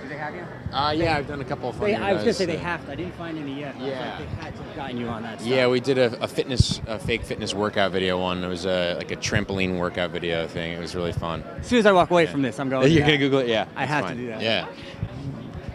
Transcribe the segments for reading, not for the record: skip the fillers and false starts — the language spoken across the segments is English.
Did they have you? Yeah, I've done a couple of funny I was going to say guys, they have to. I didn't find any yet. Yeah. They had to have gotten you on that stuff. Yeah, we did a fake fitness workout video one. It was like a trampoline workout video thing. It was really fun. As soon as I walk away from this, I'm going. You're gonna Google it? Yeah. I have to do that. Yeah.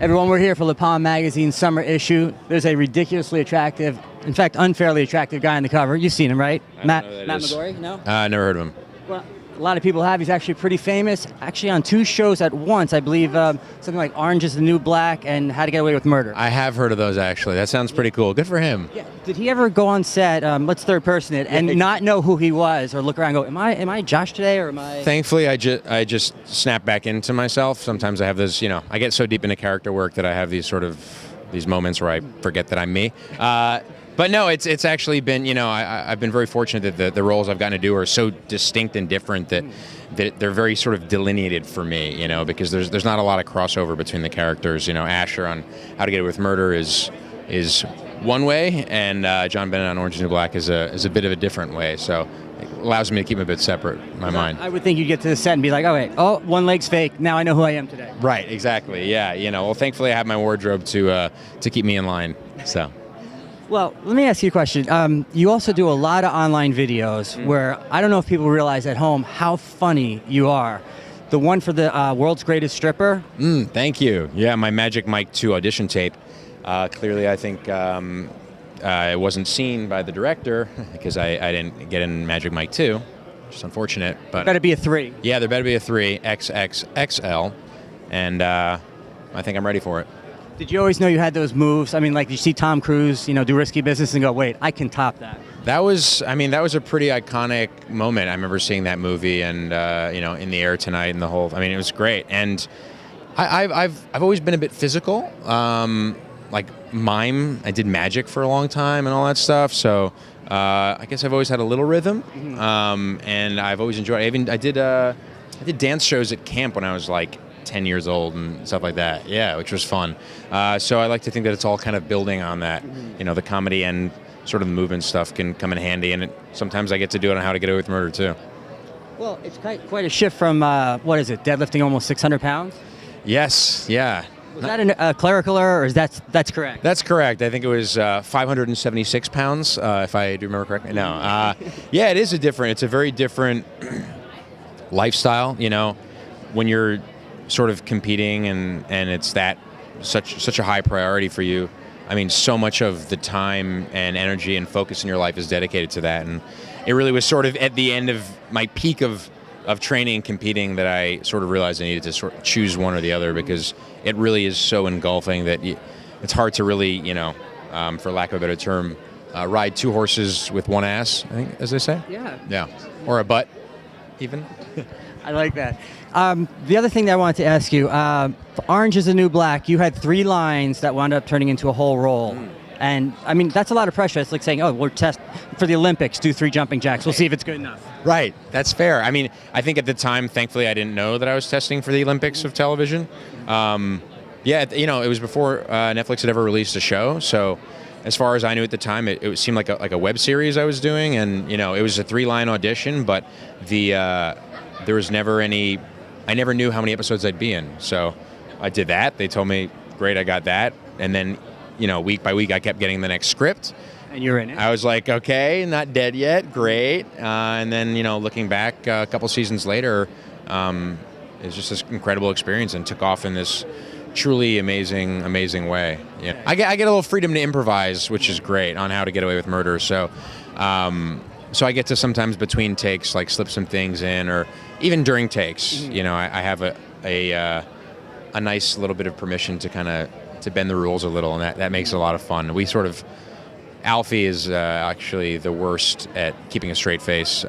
Everyone, we're here for LaPalme Magazine's summer issue. There's a ridiculously attractive, in fact, unfairly attractive guy on the cover. You've seen him, right? Matt McGorry? No? Never heard of him. Well, a lot of people have. He's actually pretty famous. Actually, on 2 shows at once, I believe something like Orange is the New Black and How to Get Away with Murder. I have heard of those, actually. That sounds pretty cool. Good for him. Yeah. Did he ever go on set, let's third person it, and not know who he was, or look around and go, am I Josh today, or am I... Thankfully, I just snap back into myself. Sometimes I have this, I get so deep into character work that I have these moments where I forget that I'm me. But no, it's actually been, I've been very fortunate that the roles I've gotten to do are so distinct and different that they're very sort of delineated for me, because there's not a lot of crossover between the characters. Asher on How to Get Away with Murder is one way, and John Bennett on Orange is the New Black is a bit of a different way. So it allows me to keep them a bit separate in my mind. I would think you'd get to the set and be like, oh, one leg's fake. Now I know who I am today. Right, exactly. Yeah, well, thankfully I have my wardrobe to keep me in line. So. Well, let me ask you a question. You also do a lot of online videos where I don't know if people realize at home how funny you are. The one for the World's Greatest Stripper. Thank you. Yeah, my Magic Mike 2 audition tape. Clearly, I think it wasn't seen by the director because I didn't get in Magic Mike 2. Just unfortunate. But there better be a 3. Yeah, there better be a 3, XXXL. And I think I'm ready for it. Did you always know you had those moves? I mean, like you see Tom Cruise, do risky business and go, wait, I can top that. That was a pretty iconic moment. I remember seeing that movie and, In the Air Tonight and the whole, it was great. And I've always been a bit physical, like mime. I did magic for a long time and all that stuff. So I guess I've always had a little rhythm, and I've always enjoyed it. I did dance shows at camp when I was like 10 years old and stuff like that. Yeah, which was fun. So I like to think that it's all kind of building on that. The comedy and sort of the movement stuff can come in handy, and sometimes I get to do it on How to Get Away with Murder too. Well, it's quite a shift from, deadlifting almost 600 pounds? Yes, yeah. Was that a clerical error, or that's correct? That's correct. I think it was 576 pounds, if I do remember correctly. No, yeah, it's a very different lifestyle, when you're sort of competing and it's such a high priority for you. So much of the time and energy and focus in your life is dedicated to that, and it really was sort of at the end of my peak of training and competing that I sort of realized I needed to sort of choose one or the other, because it really is so engulfing that it's hard to really, for lack of a better term, ride 2 horses with one ass, I think, as they say. Yeah, or a butt even. I like that. The other thing that I wanted to ask you, for Orange is the New Black, you had 3 lines that wound up turning into a whole role. And, that's a lot of pressure. It's like saying, we'll test for the Olympics, do 3 jumping jacks. We'll see if it's good enough. Right. That's fair. I think at the time, thankfully, I didn't know that I was testing for the Olympics of television. It was before Netflix had ever released a show. So as far as I knew at the time, it seemed like a web series I was doing. And, it was a 3-line audition, but there was never any... I never knew how many episodes I'd be in. So I did that. They told me, great, I got that. And then, week by week, I kept getting the next script. And you're in it. I was like, okay, not dead yet, great. And then, looking back a couple seasons later, it's just this incredible experience and took off in this truly amazing way. Yeah. I get a little freedom to improvise, which is great, on How to Get Away with Murder. So I get to sometimes between takes, like slip some things in, or even during takes, I have a nice little bit of permission to kind of to bend the rules a little, and that makes it a lot of fun. We sort of, Alfie is actually the worst at keeping a straight face.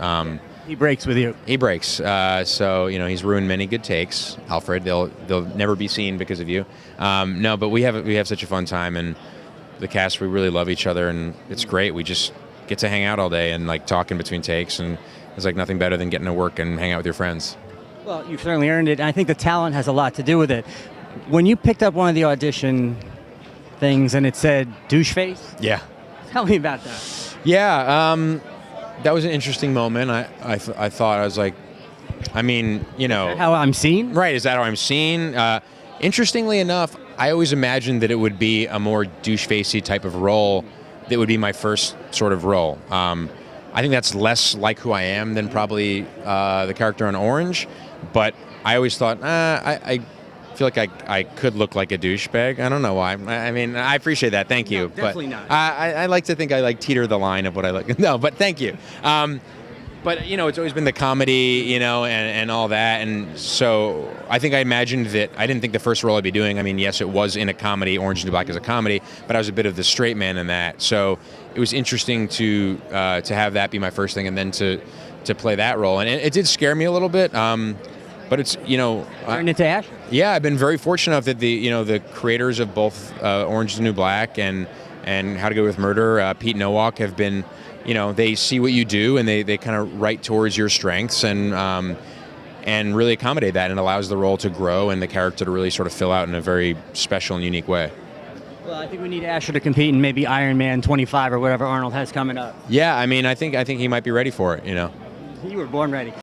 He breaks with you. He breaks. So he's ruined many good takes. Alfred, they'll never be seen because of you. No, but we have such a fun time, and the cast, we really love each other, and it's great. We just get to hang out all day and like talk in between takes, and there's like nothing better than getting to work and hang out with your friends. Well, you've certainly earned it, and I think the talent has a lot to do with it. When you picked up one of the audition things and it said douche face, yeah, tell me about that. Yeah, that was an interesting moment. I thought, I was like, Is that how I'm seen? Right, is that how I'm seen? Interestingly enough, I always imagined that it would be a more douche-facey type of role that would be my first sort of role. I think that's less like who I am than probably the character on Orange, but I always thought, I feel like I could look like a douchebag. I don't know why. I mean, I appreciate that. Thank you. No, definitely not. I like to think I like teeter the line of what I like. No, but thank you. But, you know, it's always been the comedy, you know, and all that. And so I think I imagined that I didn't think the first role I'd be doing, I mean, yes, it was in a comedy, Orange is the New Black is a comedy, but I was a bit of the straight man in that. So it was interesting to have that be my first thing and then to play that role. And it did scare me a little bit. But it's, you know... Turned into Ash? Yeah, I've been very fortunate enough that the creators of both Orange is the New Black and How to Get Away with Murder, Pete Nowak, have been... You know, they see what you do and they kind of write towards your strengths and really accommodate that, and allows the role to grow and the character to really sort of fill out in a very special and unique way. Well, I think we need Asher to compete in maybe Iron Man 25 or whatever Arnold has coming up. Yeah, I mean, I think he might be ready for it, you know. You were born ready.